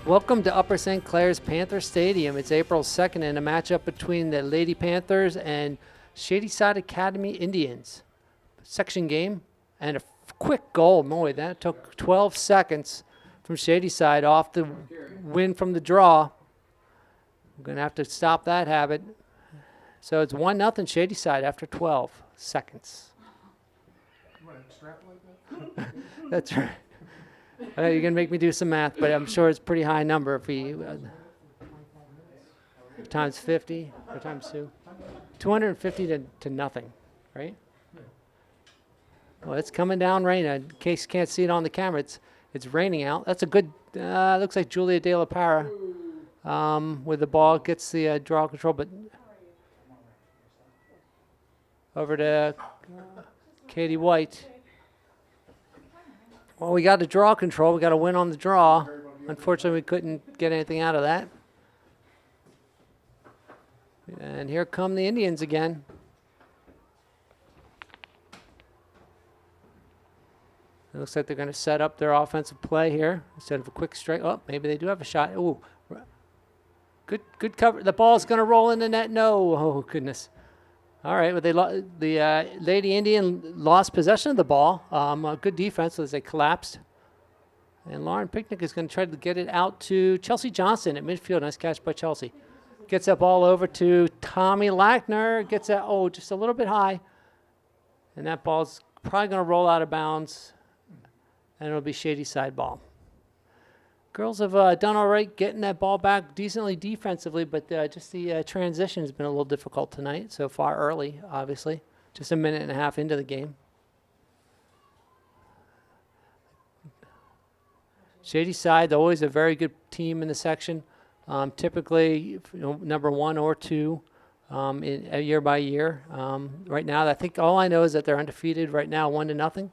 Welcome to Upper St. Clair's Panther Stadium. It's April 2nd and a matchup between the Lady Panthers and Shadyside Academy Indians. Section game and a quick goal. Boy, that took 12 seconds from Shadyside off the win from the draw. We're going to have to stop that habit. So it's 1-0 Shadyside after 12 seconds. You want to extrapolate that? That's right. You're going to make me do some math, but I'm sure it's a pretty high number if we times 50 or times 2. 250 to nothing, right? Well, it's coming down rain. In case you can't see it on the camera, it's raining out. That's a good, looks like Julia De La Parra with the ball, gets the draw control, but over to Katie White. Well, we got a draw control. We got a win on the draw. Unfortunately, we couldn't get anything out of that. And here come the Indians again. It looks like they're going to set up their offensive play here instead of a quick strike. Oh, maybe they do have a shot. Oh, good cover. The ball's going to roll in the net. No. Oh, goodness. All right, well, the Lady Indian lost possession of the ball. Good defense as they collapsed. And Lauren Picnic is going to try to get it out to Chelsea Johnson at midfield. Nice catch by Chelsea. Gets that ball over to Tommy Lackner. Gets that, just a little bit high. And that ball's probably going to roll out of bounds. And it'll be Shadyside ball. Girls have done all right getting that ball back decently defensively, but just the transition has been a little difficult tonight so far early, obviously. Just a minute and a half into the game. Shadyside, always a very good team in the section. Typically, number 1 or 2 year by year. Right now, I think all I know is that they're undefeated right now, 1-0.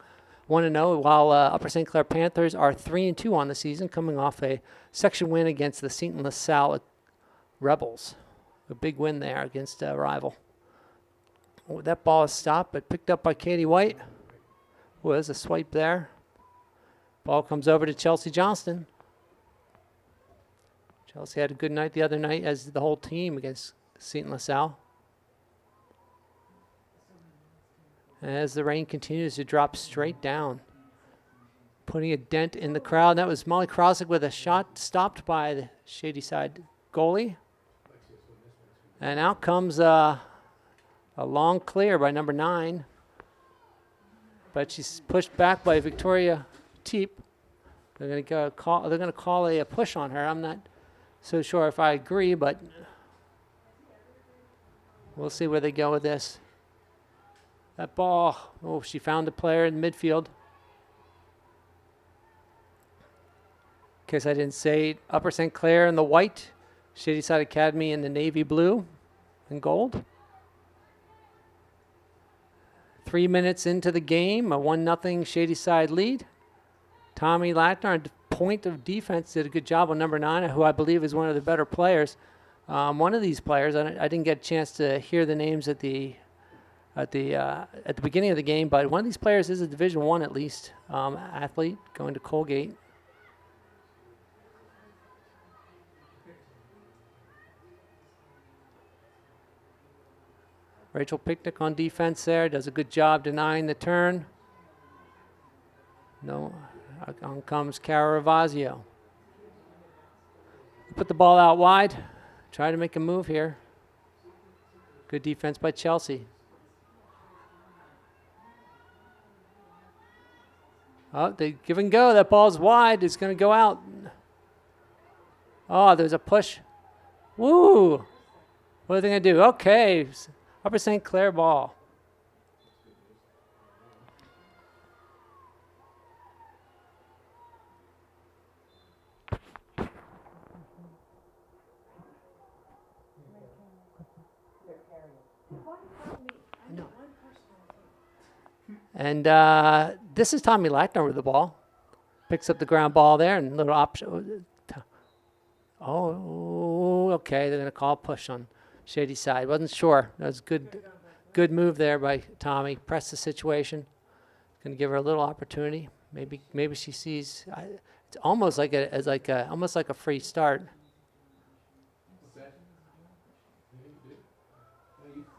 1-0, while Upper St. Clair Panthers are 3-2 on the season, coming off a section win against the St. LaSalle Rebels. A big win there against a rival. Oh, that ball is stopped, but picked up by Katie White. Oh, there's a swipe there. Ball comes over to Chelsea Johnston. Chelsea had a good night the other night, as the whole team against St. LaSalle. As the rain continues to drop straight down, putting a dent in the crowd. That was Molly Krosick with a shot stopped by the Shadyside goalie. And out comes a long clear by number 9. But she's pushed back by Victoria Teep. They're going to call a push on her. I'm not so sure if I agree, but we'll see where they go with this. That ball, she found a player in midfield. In case I didn't say, Upper St. Clair in the white, Shadyside Academy in the navy blue and gold. 3 minutes into the game, a 1-0 Shadyside lead. Tommy Lackner, on point of defense, did a good job on number 9, who I believe is one of the better players. One of these players, I didn't get a chance to hear the names at the beginning of the game, but one of these players is a Division I at least athlete going to Colgate. Rachel Picnic on defense there, does a good job denying the turn. No, on comes Cara Ravazio. Put the ball out wide, try to make a move here. Good defense by Chelsea. Oh, they give and go. That ball's wide. It's going to go out. Oh, there's a push. Woo! What are they going to do? Okay. Upper St. Clair ball. And this is Tommy Lackner with the ball. Picks up the ground ball there and little option. Oh, okay. They're going to call a push on Shadyside. Wasn't sure. That was good move there by Tommy. Press the situation. Going to give her a little opportunity. Maybe she sees. It's almost like almost like a free start.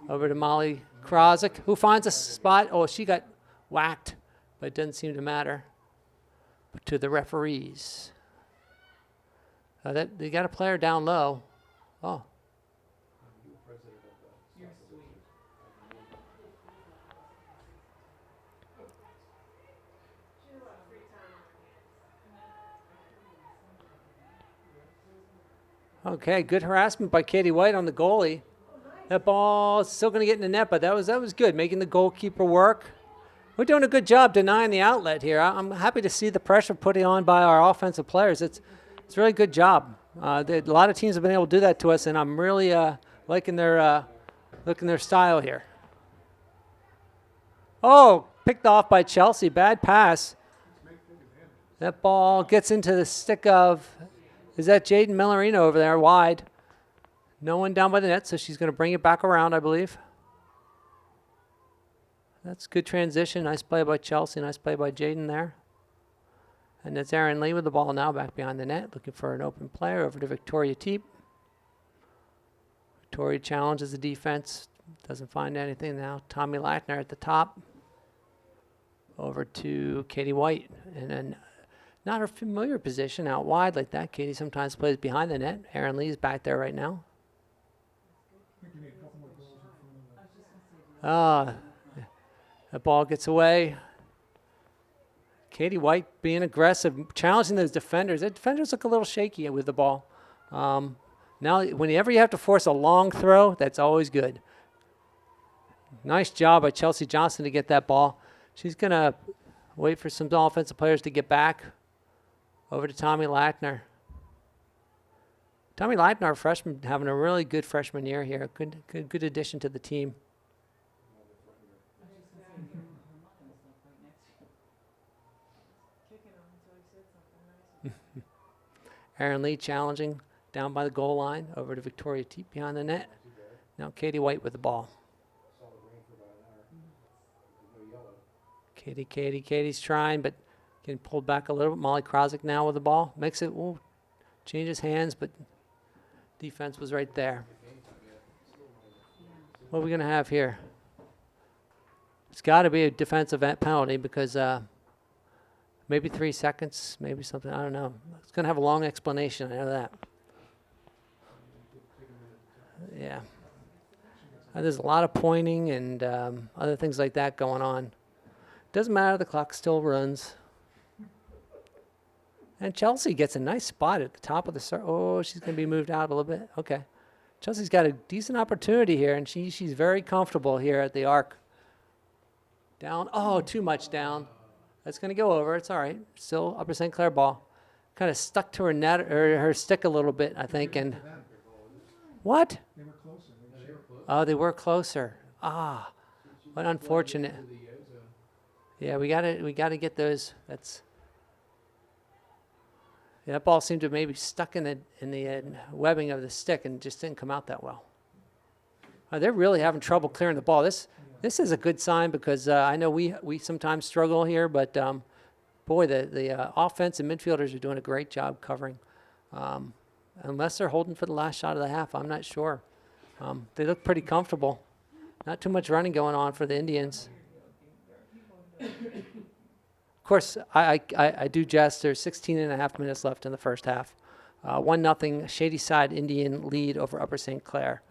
Over to Molly Krozik, who finds a spot. Oh, she got whacked, but it doesn't seem to matter. But to the referees. They got a player down low. Oh. Okay, good harassment by Katie White on the goalie. That ball is still going to get in the net, but that was good, making the goalkeeper work. We're doing a good job denying the outlet here. I'm happy to see the pressure put on by our offensive players. It's a really good job. A lot of teams have been able to do that to us, and I'm really liking their style here. Oh, picked off by Chelsea. Bad pass. That ball gets into the stick of, is that Jaden Millerino over there, wide. No one down by the net, so she's going to bring it back around, I believe. That's good transition. Nice play by Chelsea. Nice play by Jaden there. And it's Erin Lee with the ball now back behind the net, looking for an open player over to Victoria Teep. Victoria challenges the defense. Doesn't find anything now. Tommy Lackner at the top. Over to Katie White. And then not her familiar position out wide like that. Katie sometimes plays behind the net. Erin Lee's back there right now. That ball gets away. Katie White being aggressive, challenging those defenders. The defenders look a little shaky with the ball. Now, whenever you have to force a long throw, that's always good. Nice job by Chelsea Johnson to get that ball. She's going to wait for some offensive players to get back. Over to Tommy Lackner. Tommy Lackner, a freshman, having a really good freshman year here. Good addition to the team. Erin Lee challenging down by the goal line. Over to Victoria Teep behind the net. Now Katie White with the ball. Katie's trying, but getting pulled back a little bit. Molly Krozik now with the ball. Makes it, changes hands, but defense was right there. What are we going to have here? It's got to be a defensive penalty because maybe 3 seconds, maybe something. I don't know. It's going to have a long explanation. I know that. Yeah. There's a lot of pointing and other things like that going on. Doesn't matter. The clock still runs. And Chelsea gets a nice spot at the top of the circle. Oh, she's going to be moved out a little bit. Okay. Chelsea's got a decent opportunity here, and she's very comfortable here at the arc. Down. Oh, too much down. That's going to go over. It's all right. Still Upper St. Clair ball. Kind of stuck to her net or her stick a little bit, I think. And what? They were closer. Oh, they were closer. Ah, what unfortunate. Yeah, we gotta get those. That ball seemed to maybe stuck in the webbing of the stick and just didn't come out that well. They're really having trouble clearing the ball. This is a good sign because I know we sometimes struggle here, but boy, the offense and midfielders are doing a great job covering. Unless they're holding for the last shot of the half, I'm not sure. They look pretty comfortable. Not too much running going on for the Indians. Of course, I do jest. There's 16 and a half minutes left in the first half. 1-0 Shadyside Indian lead over Upper St. Clair.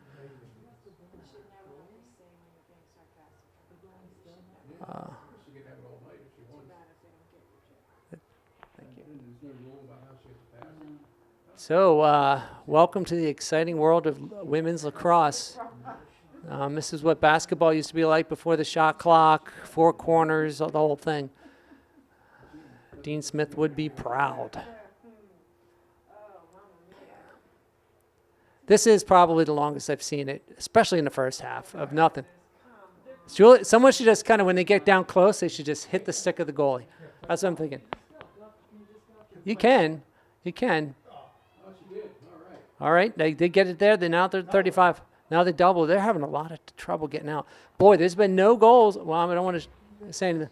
So, welcome to the exciting world of women's lacrosse. This is what basketball used to be like before the shot clock, four corners, the whole thing. Dean Smith would be proud. This is probably the longest I've seen it, especially in the first half of nothing. Someone should just kind of, when they get down close, they should just hit the stick of the goalie. That's what I'm thinking. You can. All right, they get it there. Now they're 35. Now they double. They're having a lot of trouble getting out. Boy, there's been no goals. Well, I don't want to say anything.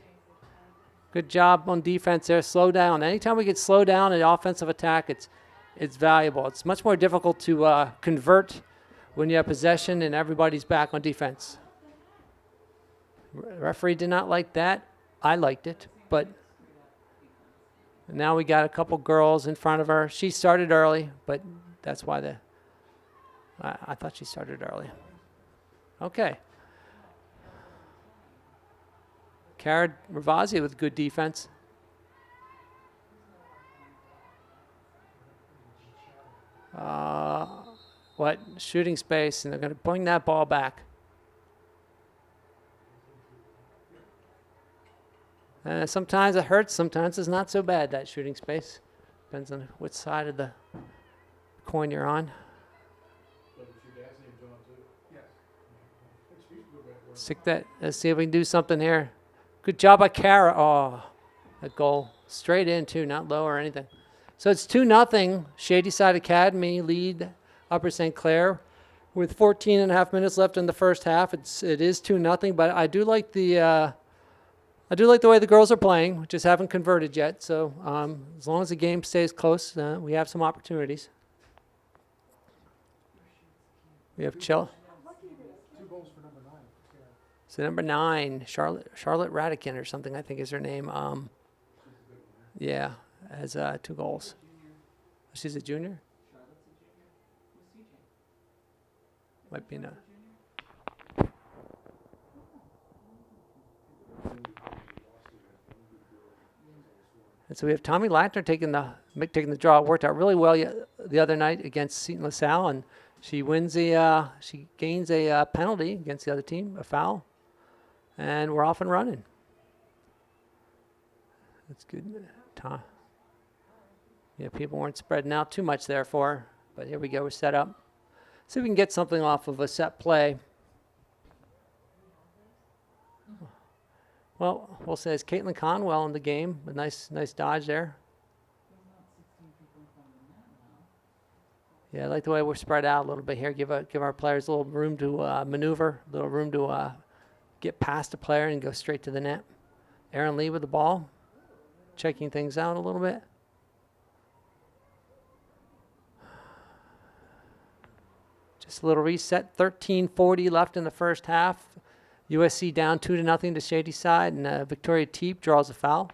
Good job on defense there. Slow down. Anytime we get slow down in the offensive attack, it's valuable. It's much more difficult to convert when you have possession and everybody's back on defense. Referee did not like that. I liked it, but now we got a couple girls in front of her. She started early, but that's why I thought she started early. Okay. Cara Ravazzi with good defense. Shooting space, and they're going to bring that ball back. Sometimes it hurts, sometimes it's not so bad, that shooting space. Depends on which side of the coin you're on. Stick that. Let's see if we can do something here. Good job by Cara. Oh, that goal. Straight in, too, not low or anything. So it's 2-0. Shadyside Academy lead Upper St. Clair with 14 and a half minutes left in the first half. It is 2-0, but I do like the way the girls are playing, just haven't converted yet. So as long as the game stays close, we have some opportunities. We have Chill. 2 goals for number 9. So number 9, Charlotte Radican or something, I think is her name. Yeah, has 2 goals. She's a junior? Might be no. And so we have Tommy Lackner taking the draw. It worked out really well the other night against Seton LaSalle, and she gains a penalty against the other team, a foul, and we're off and running. That's good. Tom. Yeah, people weren't spreading out too much there for her, but here we go. We're set up. See if we can get something off of a set play. Well, we'll say it's Caitlin Conwell in the game. A nice dodge there. Yeah, I like the way we're spread out a little bit here. Give our players a little room to maneuver, a little room to get past the player and go straight to the net. Erin Lee with the ball, checking things out a little bit. Just a little reset. 13:40 left in the first half. USC down 2-0 to Shadyside, and Victoria Teep draws a foul.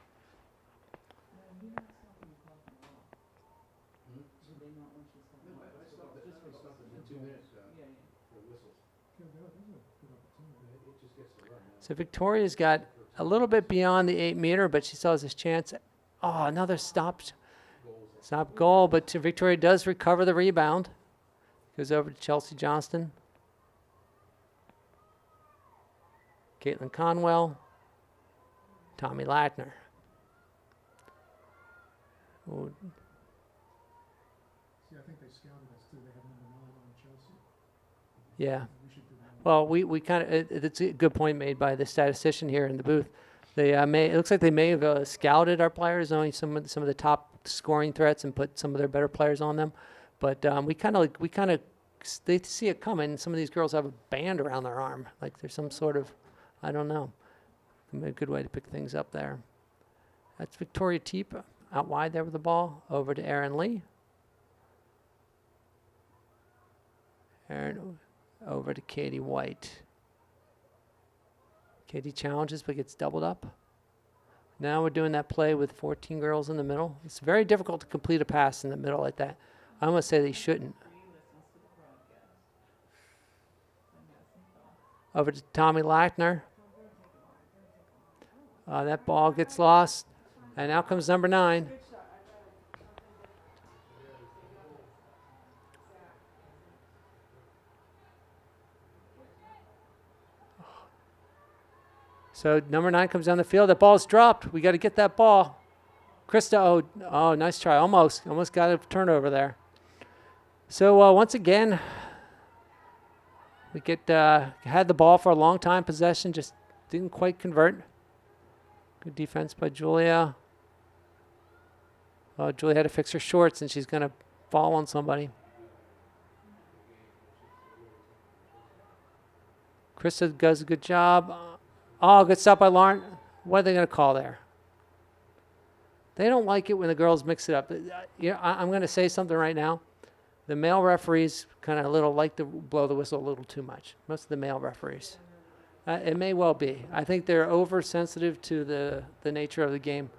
So Victoria's got a little bit beyond the 8-meter, but she still has this chance. Oh, another stop goal, but Victoria does recover the rebound. Goes over to Chelsea Johnston. Caitlin Conwell. Tommy Lackner. Oh. See, I think they scouted us too. They have number 9 on Chelsea. Yeah. We should do that. Well, we kind of it's a good point made by the statistician here in the booth. They it looks like they may have scouted our players, knowing some of the top scoring threats, and put some of their better players on them. But they see it coming. Some of these girls have a band around their arm, like there's some sort of, I don't know, a good way to pick things up there. That's Victoria Teep out wide there with the ball, over to Erin Lee. Erin over to Katie White. Katie challenges but gets doubled up. Now we're doing that play with 14 girls in the middle. It's very difficult to complete a pass in the middle like that. I almost say they shouldn't. Over to Tommy Lackner. That ball gets lost. And out comes number 9. So number 9 comes down the field. The ball's dropped. We got to get that ball. Krista, oh, nice try. Almost got a turnover there. So once again, we had the ball for a long time, possession, just didn't quite convert. Good defense by Julia. Julia had to fix her shorts, and she's going to fall on somebody. Krista does a good job. Oh, good stop by Lauren. What are they going to call there? They don't like it when the girls mix it up. I'm going to say something right now. The male referees kind of a little like to blow the whistle a little too much. Most of the male referees. It may well be. I think they're oversensitive to the nature of the game.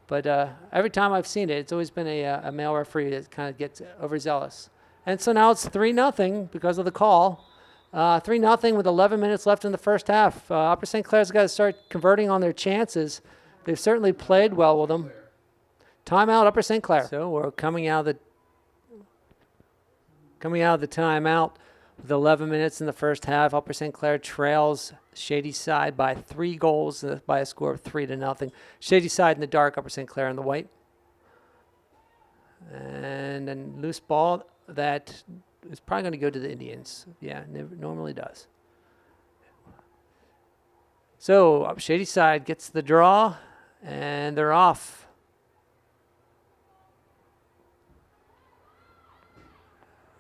But every time I've seen it, it's always been a male referee that kind of gets overzealous. And so now it's 3-0 because of the call. 3-0 with 11 minutes left in the first half. Upper St. Clair's got to start converting on their chances. They've certainly played well with them. Timeout, Upper St. Clair. So we're coming out of the timeout with 11 minutes in the first half. Upper St. Clair trails Shadyside by 3 goals by a score of 3-0. Shadyside in the dark, Upper St. Clair in the white. And a loose ball that is probably going to go to the Indians. Yeah, normally does. So Shadyside gets the draw, and they're off.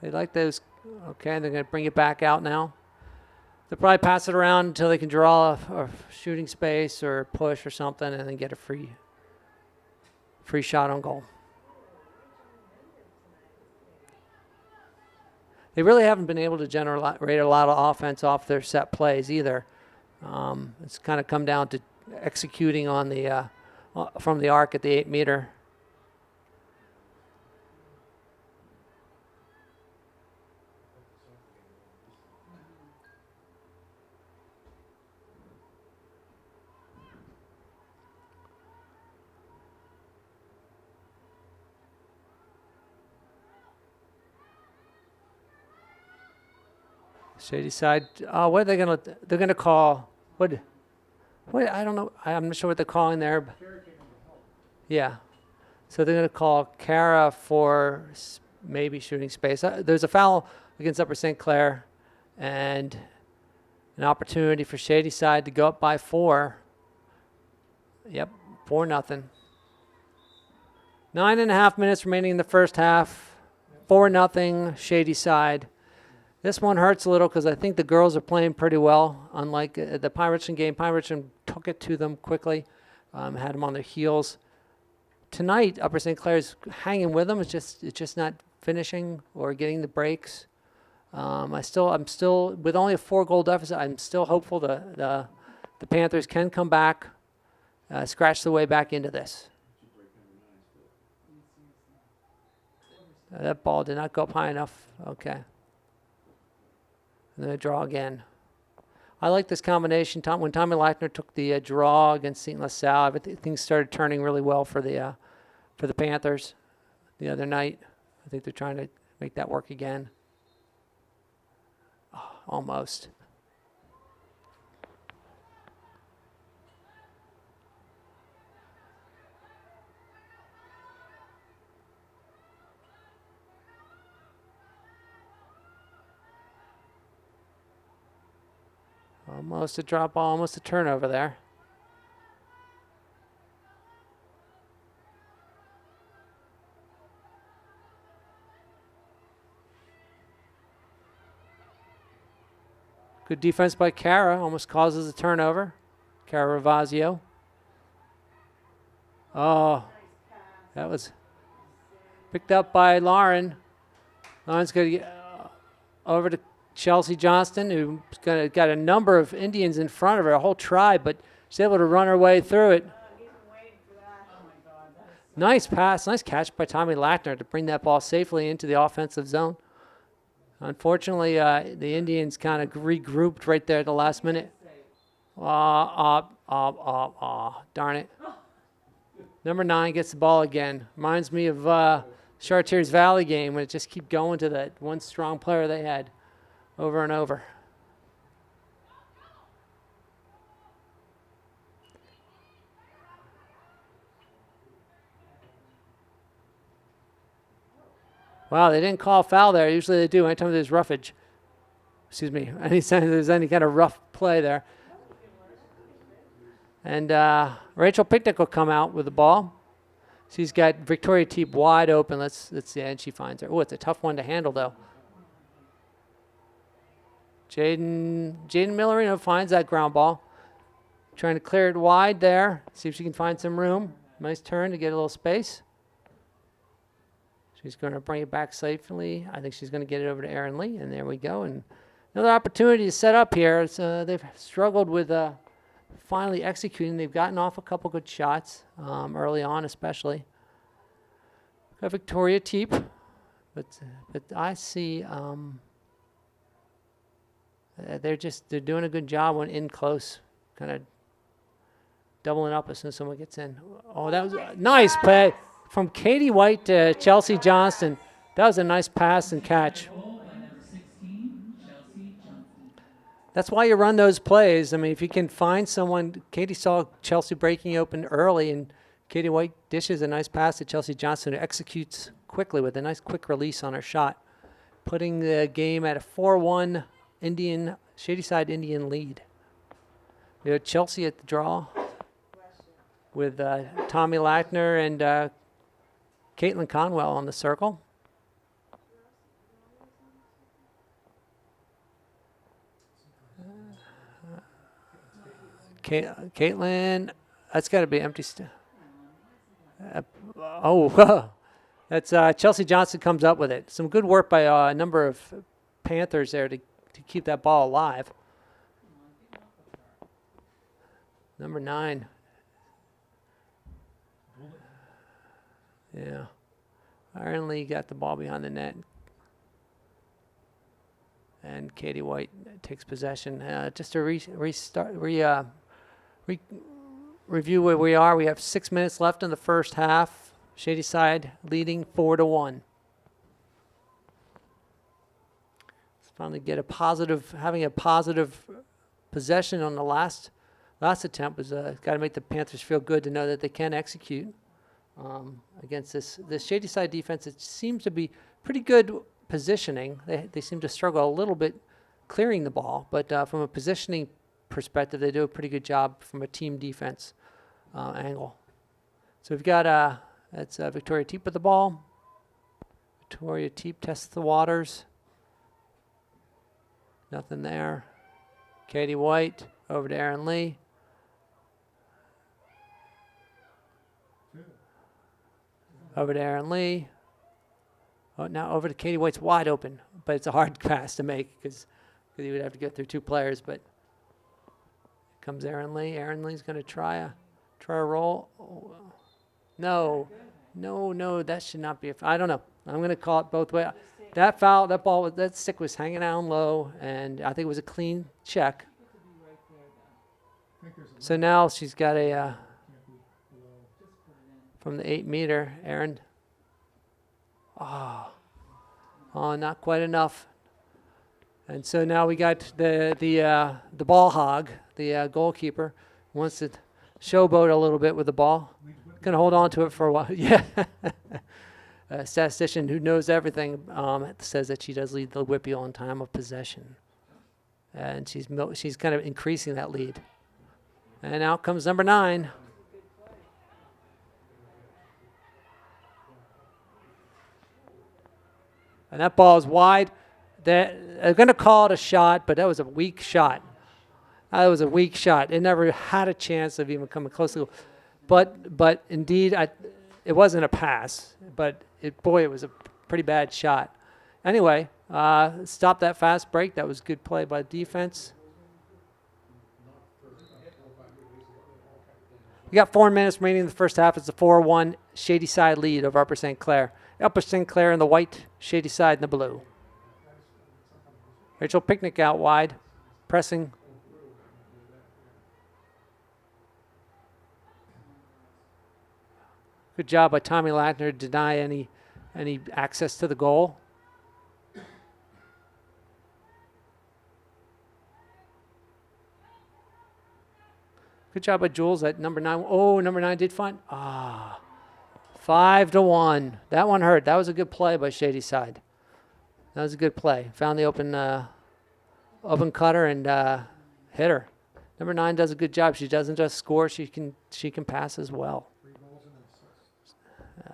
They like those. Okay, they're going to bring it back out now. They'll probably pass it around until they can draw a shooting space or push or something, and then get a free shot on goal. They really haven't been able to generate a lot of offense off their set plays either. It's kind of come down to executing on the from the arc at the 8-meter. Shadyside. What are they gonna? They're gonna call what? I don't know. I'm not sure what they're calling there. But yeah. So they're gonna call Cara for maybe shooting space. There's a foul against Upper St. Clair, and an opportunity for Shadyside to go up by 4. Yep, 4-0. 9.5 minutes remaining in the first half. 4-0 Shadyside. This one hurts a little because I think the girls are playing pretty well. Unlike the Pine Richland game, Pine Richland took it to them quickly, had them on their heels. Tonight, Upper St. Clair's hanging with them. It's just not finishing or getting the breaks. I'm still with only a 4-goal deficit. I'm still hopeful the Panthers can come back, scratch the way back into this. That ball did not go up high enough. Okay. And then a draw again. I like this combination. When Tommy Lackner took the draw against St. LaSalle, things started turning really well for the Panthers the other night. I think they're trying to make that work again. Oh, almost. Almost a drop ball, almost a turnover there. Good defense by Cara, almost causes a turnover. Cara Ravazio. Oh, that was picked up by Lauren. Lauren's going to get over to Chelsea Johnston, who's got a number of Indians in front of her, a whole tribe, but she's able to run her way through it. Nice pass, nice catch by Tommy Lackner to bring that ball safely into the offensive zone. Unfortunately, the Indians kind of regrouped right there at the last minute. Darn it. Number 9 gets the ball again. Reminds me of Chartiers Valley game when it just keep going to that one strong player they had. Over and over. Wow, they didn't call a foul there. Usually they do anytime there's roughage. Excuse me, anytime there's any kind of rough play there. And Rachel Picnic will come out with the ball. She's got Victoria Teep wide open. Let's see, and she finds her. Oh, it's a tough one to handle, though. Jaden Millerino finds that ground ball. Trying to clear it wide there. See if she can find some room. Nice turn to get a little space. She's going to bring it back safely. I think she's going to get it over to Erin Lee, and there we go. And another opportunity to set up here. It's, they've struggled with finally executing. They've gotten off a couple good shots early on, especially. Got Victoria Teep, but I see they're doing a good job when in close, kind of doubling up as soon as someone gets in. Oh, that was a nice play from Katie White to Chelsea Johnston. That was a nice pass and catch. That's why you run those plays. I mean, if you can find someone, Katie saw Chelsea breaking open early, and Katie White dishes a nice pass to Chelsea Johnston, who executes quickly with a nice quick release on her shot, putting the game at a 4-1 Shadyside Indian lead. We have Chelsea at the draw with Tommy Lackner and Caitlin Conwell on the circle. Caitlin, that's got to be empty. That's Chelsea Johnson comes up with it. Some good work by a number of Panthers there to keep that ball alive. Number 9. Yeah. Erin Lee got the ball behind the net. And Katie White takes possession. Just to review where we are. We have 6 minutes left in the first half. Shadyside leading 4-1. Let's finally get having a positive possession on the last attempt was got to make the Panthers feel good to know that they can execute against this Shadyside defense. It seems to be pretty good positioning. They seem to struggle a little bit clearing the ball, but from a positioning perspective, they do a pretty good job from a team defense angle. So we've got that's Victoria Teep with the ball. Victoria Teep tests the waters. Nothing there. Katie White over to Erin Lee. Over to Erin Lee. Oh, now over to Katie White's wide open, but it's a hard pass to make because you would have to go through 2 players. But here comes Erin Lee. Erin Lee's going to try a roll. Oh, no, that should not be I don't know. I'm going to call it both ways. That stick was hanging down low, and I think it was a clean check. So now she's got a from the 8-meter, Erin. Oh, not quite enough. And so now we got the ball hog, the goalkeeper, wants to showboat a little bit with the ball. Going to hold on to it for a while. Yeah. A statistician who knows everything says that she does lead the Whippeal in time of possession. And she's kind of increasing that lead. And out comes number 9. And that ball is wide. They're going to call it a shot, but that was a weak shot. It never had a chance of even coming close to. But indeed, it wasn't a pass. But it was a pretty bad shot. Anyway, stop that fast break. That was good play by defense. We got 4 minutes remaining in the first half. It's a 4-1 Shadyside lead over Upper St. Clair. Upper St. Clair in the white, Shadyside in the blue. Rachel Picnic out wide, pressing. Good job by Tommy Lackner to deny any access to the goal. Good job by Jules at number 9. Oh, number 9 did find. 5-1. That one hurt. That was a good play by Shadyside. That was a good play. Found the open cutter and hit her. Number 9 does a good job. She doesn't just score. She can pass as well. 3 goals and an assist.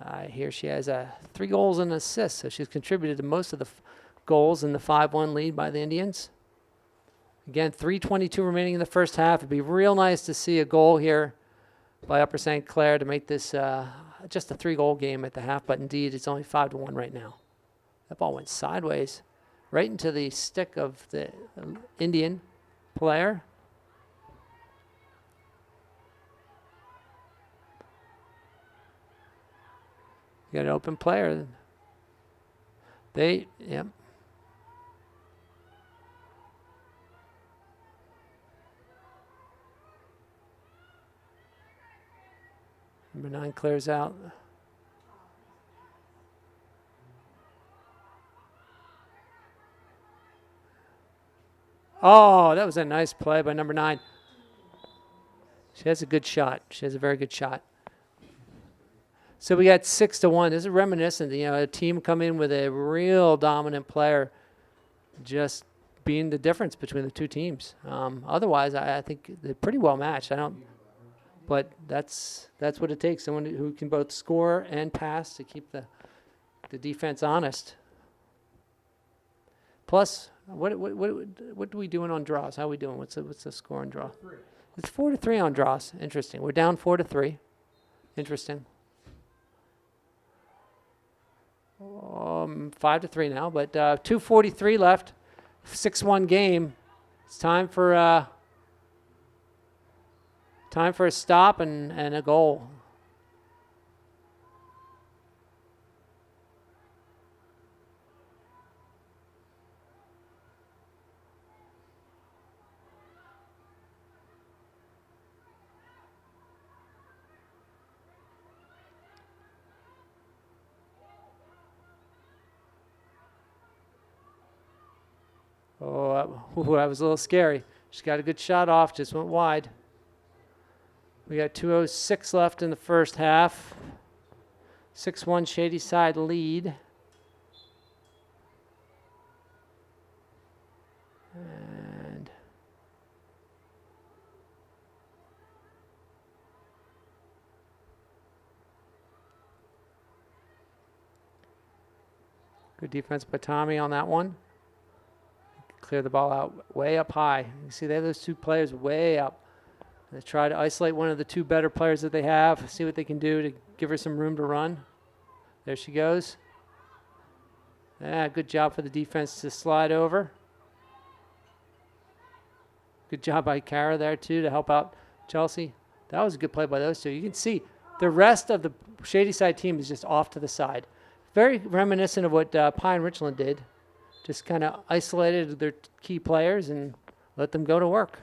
I hear she has 3 goals and an assist, so she's contributed to most of the goals in the 5-1 lead by the Indians. Again, 3:22 remaining in the first half. It'd be real nice to see a goal here by Upper St. Clair to make this just a 3-goal game at the half, but indeed it's only 5-1 right now. That ball went sideways right into the stick of the Indian player. You got an open player. Yep. Number 9 clears out. Oh, that was a nice play by number 9. She has a good shot. She has a very good shot. So we got 6-1. This is reminiscent. A team come in with a real dominant player, just being the difference between the two teams. Otherwise, I think they're pretty well matched. But that's what it takes. Someone who can both score and pass to keep the defense honest. Plus, what are we doing on draws? How are we doing? What's the score on draw? 3. It's 4-3 on draws. Interesting. We're down 4-3. Interesting. 5-3 now, but 2:43 left. 6-1 game. It's time for a stop and a goal. That was a little scary. She got a good shot off, just went wide. We got 2:06 left in the first half. 6-1 Shadyside lead. And good defense by Tommy on that one. Clear the ball out way up high. You see they have those two players way up. They try to isolate one of the two better players that they have, see what they can do to give her some room to run. There she goes. Good job for the defense to slide over. Good job by Kara there, too, to help out Chelsea. That was a good play by those two. You can see the rest of the Shadyside team is just off to the side. Very reminiscent of what Pine Richland did. Just kind of isolated their key players and let them go to work.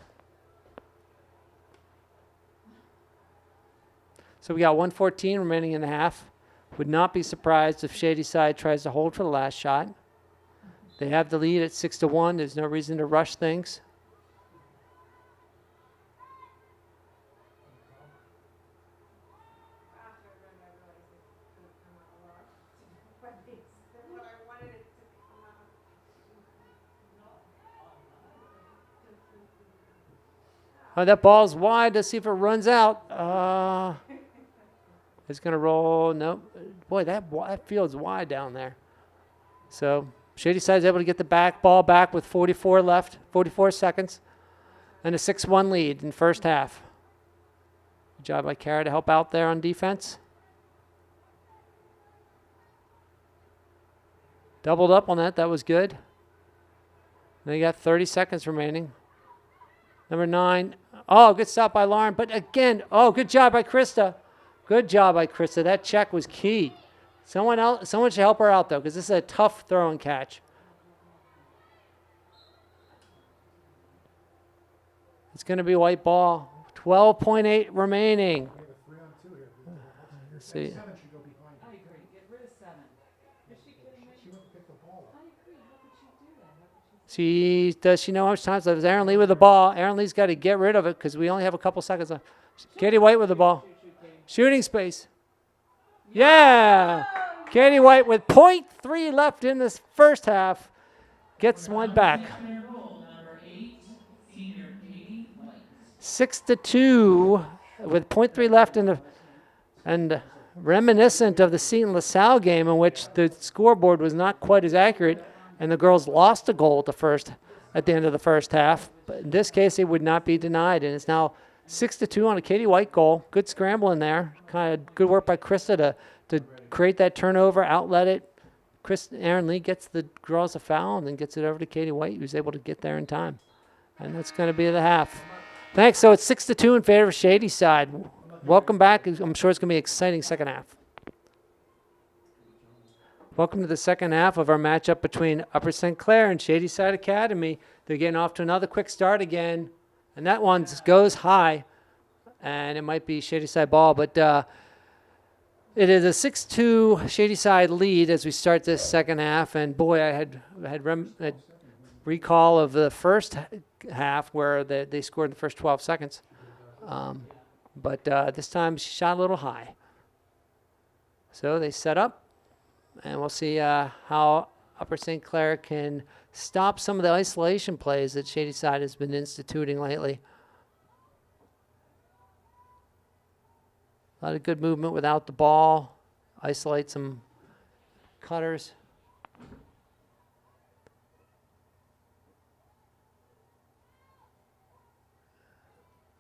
So we got 1:14 remaining in the half. Would not be surprised if Shadyside tries to hold for the last shot. They have the lead at 6-1. There's no reason to rush things. That ball's wide. Let's see if it runs out. It's going to roll. Nope. Boy, that field's wide down there. So Shadyside's able to get the ball back with 44 seconds, and a 6-1 lead in first half. Good job by Kara to help out there on defense. Doubled up on that. That was good. Now you got 30 seconds remaining. Number 9. Oh, good stop by Lauren. But again, good job by Krista. Good job by Krista. That check was key. Someone should help her out, though, because this is a tough throw and catch. It's going to be a white ball. 12.8 remaining. We have a 3-on-2 here. Let's see. 7 should go behind. I agree. Get rid of 7. Is she kidding me? She went to pick the ball up. I agree. How could she do that? Does she know how much time? So it was Aaron Lee with the ball. Aaron Lee's got to get rid of it because we only have a couple seconds left. Katie White with the ball. Shooting space. Yeah. Katie White with 0.3 left in this first half gets one back. 6-2 with 0.3 left in the, and reminiscent of the Seton LaSalle game in which the scoreboard was not quite as accurate and the girls lost a goal at the end of the first half. But in this case, it would not be denied, and it's now 6-2 on a Katie White goal. Good scramble in there. Kind of good work by Krista to create that turnover, outlet it. Aaron Lee draws a foul and then gets it over to Katie White, who's able to get there in time. And that's going to be the half. Thanks. So it's 6-2 in favor of Shadyside. Welcome back. I'm sure it's going to be an exciting second half. Welcome to the second half of our matchup between Upper St. Clair and Shadyside Academy. They're getting off to another quick start again. And that one goes high. And it might be Shadyside ball, but it is a 6-2 Shadyside lead as we start this second half. And boy, I had recall of the first half where they scored in the first 12 seconds. But this time she shot a little high. So they set up, and we'll see how Upper St. Clair can stop some of the isolation plays that Shadyside has been instituting lately. A lot of good movement without the ball. Isolate some cutters.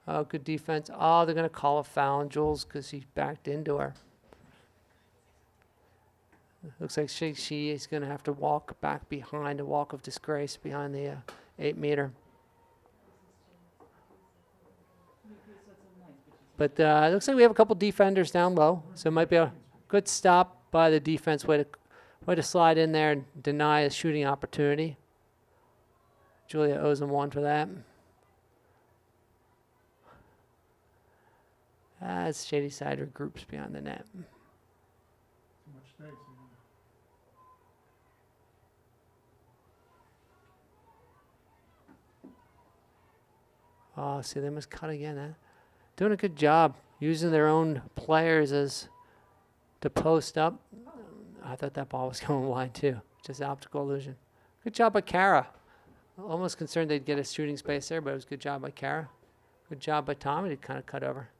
Oh, good defense. Oh, they're going to call a foul on Jules because he backed into her. Looks like she is going to have to walk back behind, a walk of disgrace behind the 8-meter. But it looks like we have a couple defenders down low, so it might be a good stop by the defense. Way to slide in there and deny a shooting opportunity. Julia owes him one for that. As Shadyside regroups behind the net. Too much space. Oh, see, they must cut again. Huh? Doing a good job using their own players to post up. I thought that ball was going wide too. Just optical illusion. Good job by Kara. Almost concerned they'd get a shooting space there, but it was a good job by Kara. Good job by Tommy to kind of cut over.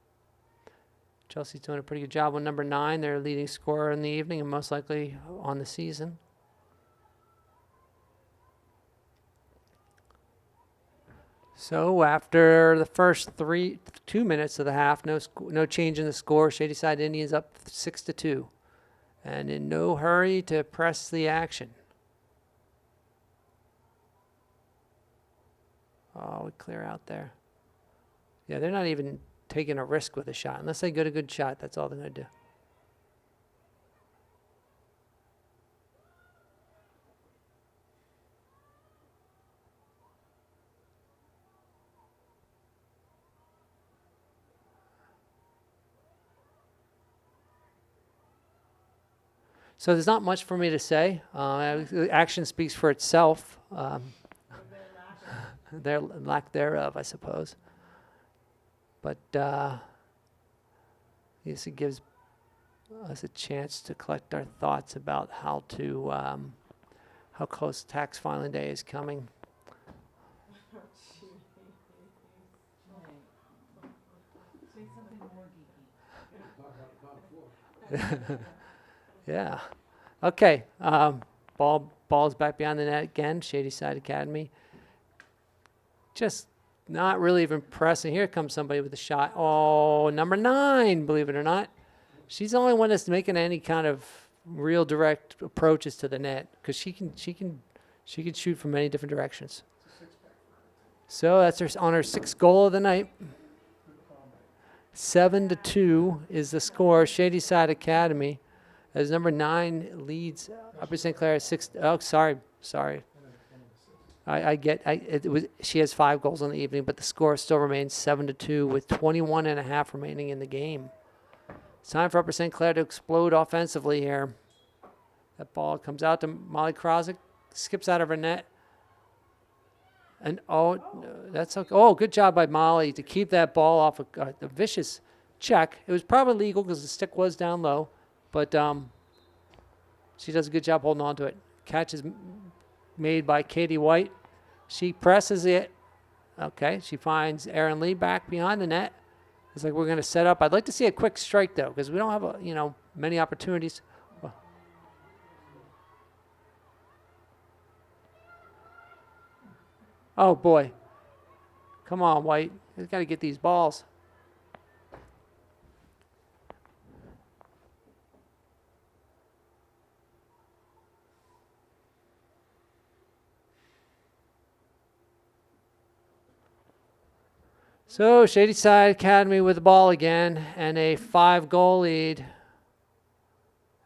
Chelsea's doing a pretty good job with number 9, their leading scorer in the evening and most likely on the season. So after the first 2 minutes of the half, no change in the score. Shadyside Indians up 6-2, and in no hurry to press the action. Oh, we clear out there. Yeah, they're not even taking a risk with a shot. Unless they get a good shot, that's all they're going to do. So there's not much for me to say. Action speaks for itself. Their lack thereof, I suppose. But this gives us a chance to collect our thoughts about how close tax filing day is coming. Say something more geeky. Yeah. Okay. Ball's back behind the net again. Shadyside Academy. Just not really even pressing. Here comes somebody with a shot. Oh, number 9, believe it or not. She's the only one that's making any kind of real direct approaches to the net because she can shoot from many different directions. So that's on her 6th goal of the night. 7-2 is the score. Shadyside Academy, as number 9 leads Upper St. Clair at 6. Oh, sorry. She has 5 goals in the evening, but the score still remains 7-2 with 21.5 remaining in the game. It's time for Upper St. Clair to explode offensively here. That ball comes out to Molly Krosick, skips out of her net. And that's okay. Oh, good job by Molly to keep that ball off a vicious check. It was probably legal because the stick was down low, but she does a good job holding on to it. Catch is made by Katie White. She presses it. Okay, she finds Aaron Lee back behind the net. It's like we're going to set up. I'd like to see a quick strike, though, because we don't have, many opportunities. Oh, boy. Come on, White. You've got to get these balls. So Shadyside Academy with the ball again and a 5-goal lead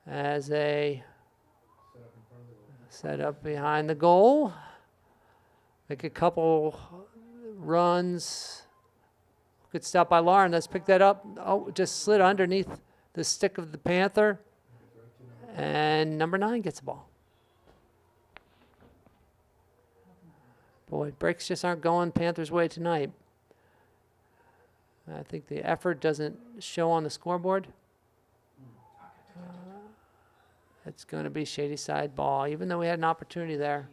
as a set up behind the goal. Make a couple runs. Good stop by Lauren. Let's pick that up. Oh, just slid underneath the stick of the Panther. And number 9 gets the ball. Boy, breaks just aren't going Panthers' way tonight. I think the effort doesn't show on the scoreboard. It's going to be Shadyside ball, even though we had an opportunity there.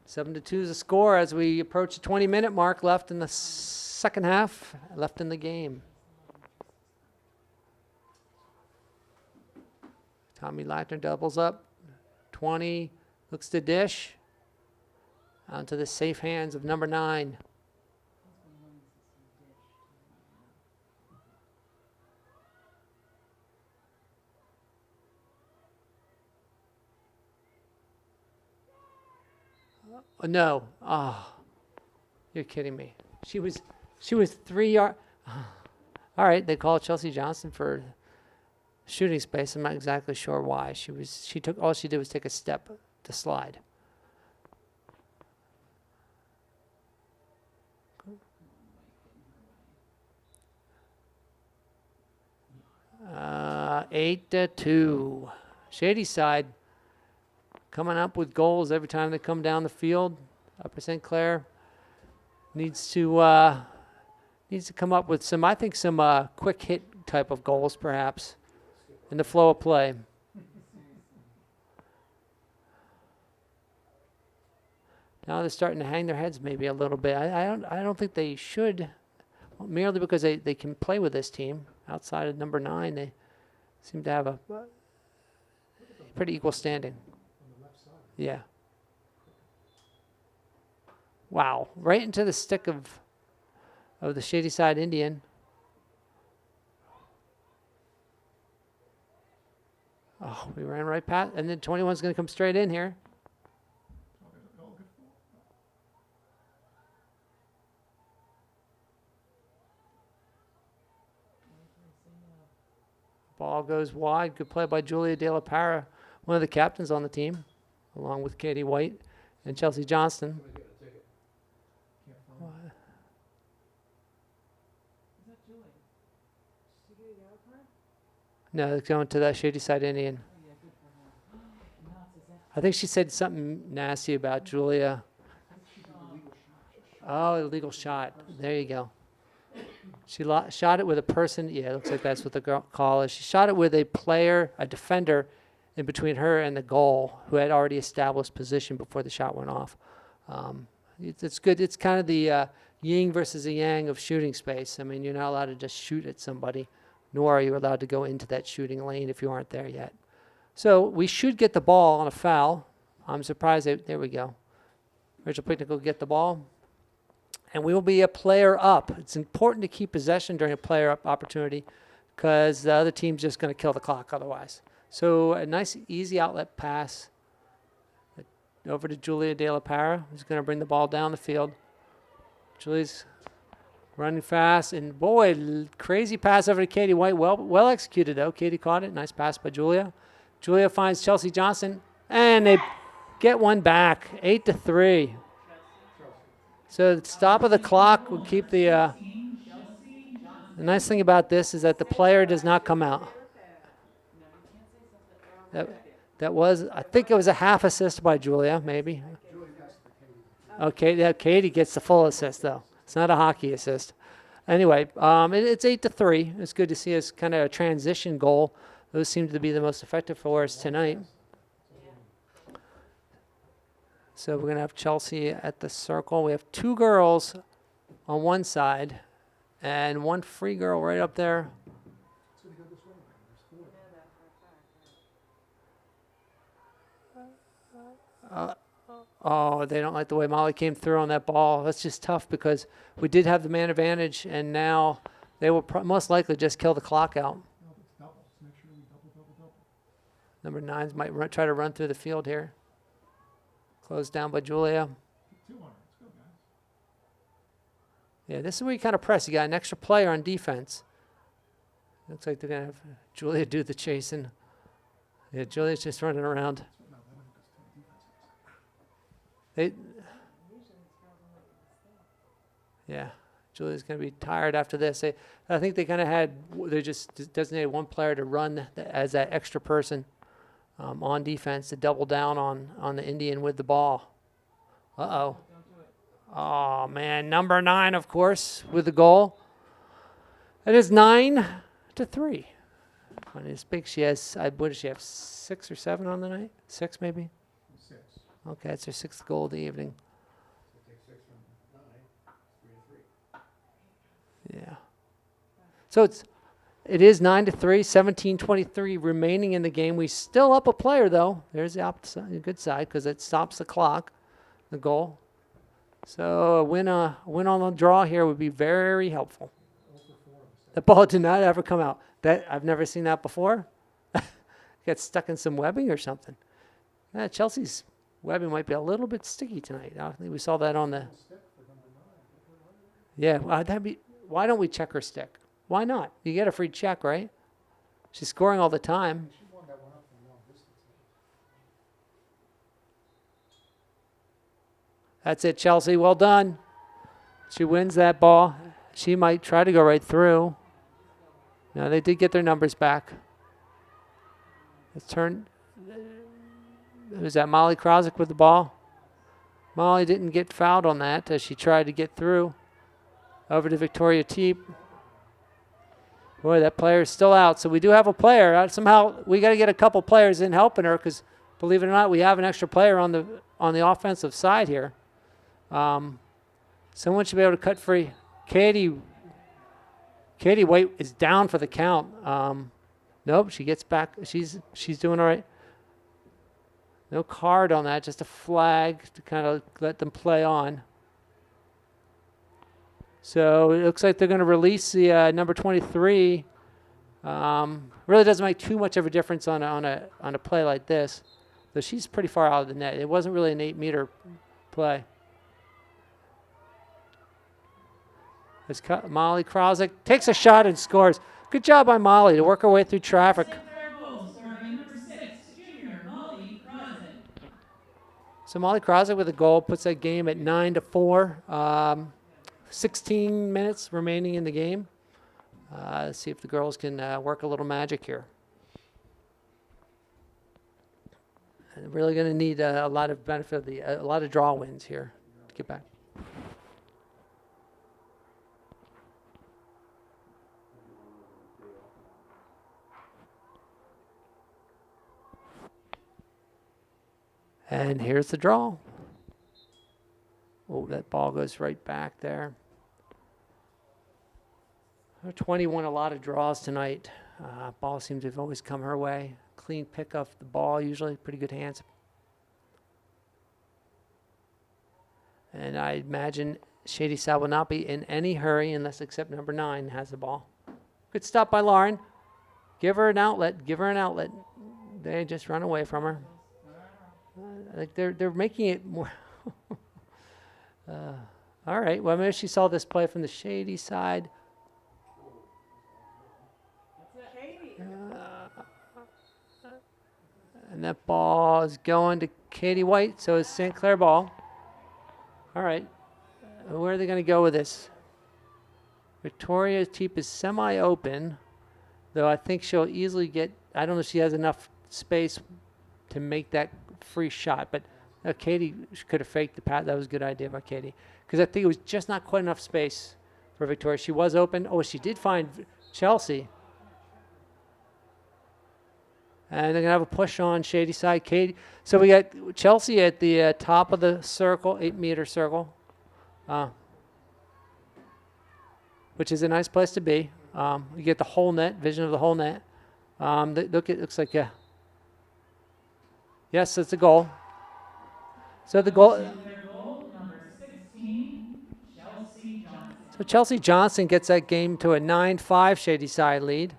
7-2 is the score as we approach the 20-minute mark left in the second half, left in the game. Tommy Lackner doubles up. 20, looks to dish. Onto the safe hands of number 9. Oh, no. Oh, you're kidding me. She was 3 yards. All right, they called Chelsea Johnson for shooting space. I'm not exactly sure why. She took all she did was take a step to slide. Uh, 8-2. Shadyside coming up with goals every time they come down the field. Upper St. Clair needs to come up with some, I think, some quick hit type of goals, perhaps, in the flow of play. Now they're starting to hang their heads maybe a little bit. I don't think they should, merely because they can play with this team. Outside of number 9, they seem to have a pretty equal standing. Yeah. Wow. Right into the stick of the Shadyside Indian. Oh, we ran right past, and then 21's going to come straight in here. Ball goes wide. Good play by Julia De La Parra, one of the captains on the team, along with Katie White and Chelsea Johnston. Is that Julie? Did she get a yellow card? No, it's going to that Shadyside Indian. Oh, yeah, good for her. Now it says that. I think she said something nasty about Julia. Oh, illegal shot. There you go. She shot it with a person. Yeah, it looks like that's what the girl call is. She shot it with a player, a defender, in between her and the goal, who had already established position before the shot went off. It's good. It's kind of the yin versus the yang of shooting space. I mean, you're not allowed to just shoot at somebody, nor are you allowed to go into that shooting lane if you aren't there yet. So we should get the ball on a foul. I'm surprised. There we go. Rachel Picnic will get the ball. And we will be a player up. It's important to keep possession during a player up opportunity because the other team's just going to kill the clock otherwise. So a nice, easy outlet pass over to Julia De La Parra, who's going to bring the ball down the field. Julie's running fast, and boy, crazy pass over to Katie White. Well executed, though. Katie caught it. Nice pass by Julia. Julia finds Chelsea Johnson, and they get one back, 8-3. So the stop of the clock will keep the nice thing about this is that the player does not come out. That was, I think it was a half assist by Julia, maybe. Okay, yeah, Katie gets the full assist, though. It's not a hockey assist. Anyway, it's 8-3. It's good to see us kind of a transition goal. Those seem to be the most effective for us tonight. So we're going to have Chelsea at the circle. We have 2 girls on one side and 1 free girl right up there. Oh, they don't like the way Molly came through on that ball. That's just tough because we did have the man advantage, and now they will most likely just kill the clock out. Number 9s might try to run through the field here. Closed down by Julia. Yeah, this is where you kind of press. You got an extra player on defense. Looks like they're going to have Julia do the chasing. Yeah, Julia's just running around. They, yeah, Julia's going to be tired after this. I think they kind of they just designated one player to run as that extra person on defense to double down on the Indian with the ball. Uh-oh. Oh, man. Number 9, of course, with the goal. It is 9-3. On this big, she has, what does she have, 6 or 7 on the night? 6, maybe? 6. Okay, it's her 6th goal of the evening. Yeah. So it is 9-3, 17:23 remaining in the game. We still up a player, though. There's the opposite, the good side, because it stops the clock, the goal. So a win on the draw here would be very helpful. The ball did not ever come out. I've never seen that before. Got stuck in some webbing or something. Chelsea's webbing might be a little bit sticky tonight. I think we saw that on the. Yeah, why don't we check her stick? Why not? You get a free check, right? She's scoring all the time. That's it, Chelsea. Well done. She wins that ball. She might try to go right through. No, they did get their numbers back. Let's turn. Was that Molly Krosick with the ball? Molly didn't get fouled on that as she tried to get through. Over to Victoria Teep. Boy, that player is still out. So we do have a player. Somehow we got to get a couple players in helping her because, believe it or not, we have an extra player on the offensive side here. Someone should be able to cut free. Katie White is down for the count. Nope, she gets back. She's doing all right. No card on that, just a flag to kind of let them play on. So it looks like they're going to release the number 23. Really doesn't make too much of a difference on a play like this. So she's pretty far out of the net. It wasn't really an 8-meter play. Molly Krosick takes a shot and scores. Good job by Molly to work her way through traffic. So Molly Krosick with a goal puts that game at 9-4. 16 minutes remaining in the game. Let's see if the girls can work a little magic here. And really going to need a lot of benefit of a lot of draw wins here to get back. And here's the draw. Oh, that ball goes right back there. 20 won a lot of draws tonight. Ball seems to have always come her way. Clean pick of the ball, usually pretty good hands. And I imagine Shadyside will not be in any hurry unless except number 9 has the ball. Good stop by Lauren. Give her an outlet. Give her an outlet. They just run away from her. Like they're making it more. All right. Well, maybe she saw this play from the Shadyside. And that ball is going to Katie White, so it's St. Clair ball. All right. Where are they going to go with this? Victoria Teep is semi-open, though I think she'll easily get, I don't know if she has enough space to make that free shot, but Katie could have faked the pass. That was a good idea by Katie, because I think it was just not quite enough space for Victoria. She was open. Oh, she did find Chelsea. And they're going to have a push on Shadyside. Katie. So we got Chelsea at the top of the circle, 8-meter circle, which is a nice place to be. You get the whole net, vision of the whole net. Look, it looks like yes, it's a goal. So the goal. Number 16, Chelsea Johnson. So Chelsea Johnson gets that game to a 9-5 Shadyside lead.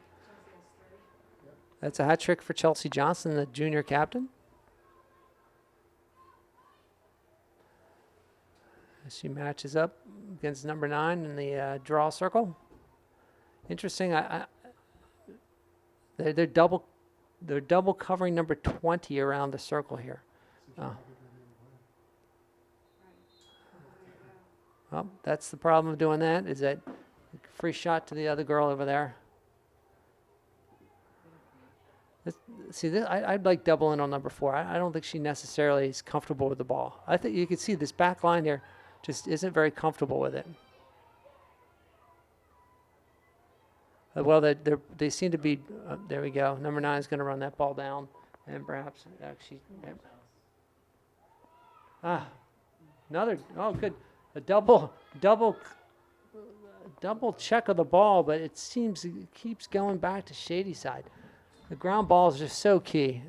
That's a hat trick for Chelsea Johnson, the junior captain. She matches up against number 9 in the draw circle. Interesting. They're double covering number 20 around the circle here. Oh. Well, that's the problem of doing that. Is that free shot to the other girl over there. See, I'd like doubling on number 4. I don't think she necessarily is comfortable with the ball. I think you can see this back line here just isn't very comfortable with it. Well, they seem to be. There we go. Number 9 is going to run that ball down, and perhaps actually. Another. Oh, good. A double check of the ball, but it seems it keeps going back to Shadyside. The ground ball is just so key.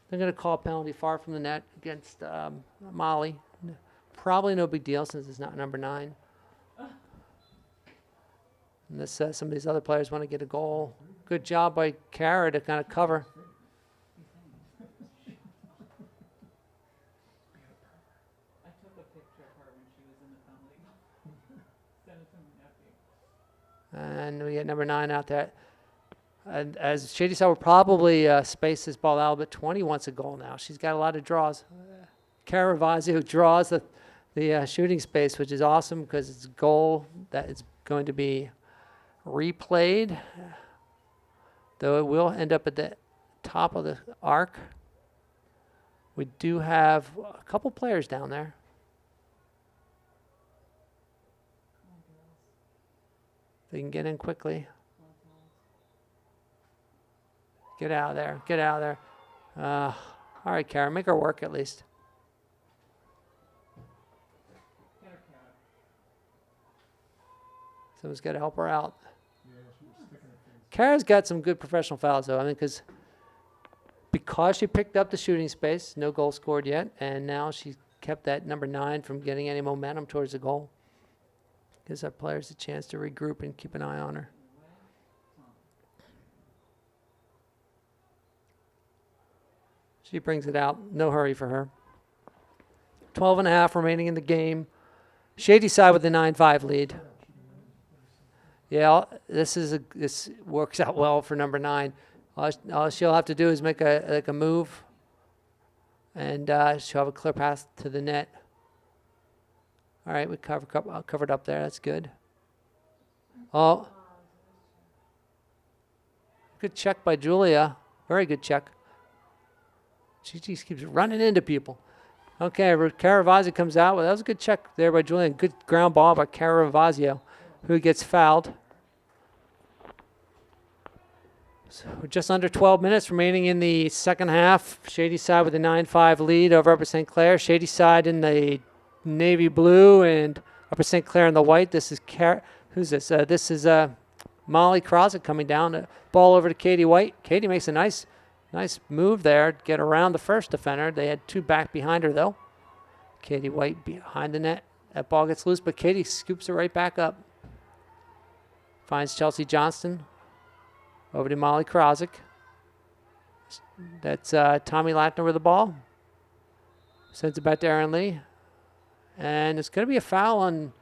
They're going to call a penalty far from the net against Molly. Probably no big deal since it's not number 9. Unless some of these other players want to get a goal. Good job by Kara to kind of cover. I took a picture of her when she was in the family. Sent it to my nephew. And we get number 9 out there. And as Shadyside will probably space this ball out, but 20 wants a goal now. She's got a lot of draws. Kara Ravazio draws the shooting space, which is awesome because it's a goal that is going to be replayed, though it will end up at the top of the arc. We do have a couple players down there. They can get in quickly. Get out of there. Get out of there. All right, Kara, make her work at least. Someone's got to help her out. Kara's got some good professional fouls, though. I mean, because she picked up the shooting space, no goal scored yet, and now she kept that number 9 from getting any momentum towards the goal. Gives our players a chance to regroup and keep an eye on her. She brings it out. No hurry for her. 12.5 remaining in the game. Shadyside with the 9-5 lead. Yeah, this works out well for number 9. All she'll have to do is make a move, and she'll have a clear pass to the net. All right, we covered up there. That's good. Oh, good check by Julia. Very good check. She just keeps running into people. Okay, Caravazio comes out. Well, that was a good check there by Julian. Good ground ball by Caravazio, who gets fouled. So we're just under 12 minutes remaining in the second half. Shadyside with a 9-5 lead over Upper St. Clair. Shadyside in the navy blue and Upper St. Clair in the white. This is who's this? This is Molly Crosett coming down. Ball over to Katie White. Katie makes a nice move there to get around the first defender. They had 2 back behind her, though. Katie White behind the net. That ball gets loose, but Katie scoops it right back up. Finds Chelsea Johnston. Over to Molly Krosick. That's Tommy Latner with the ball. Sends it back to Erin Lee. And it's going to be a foul on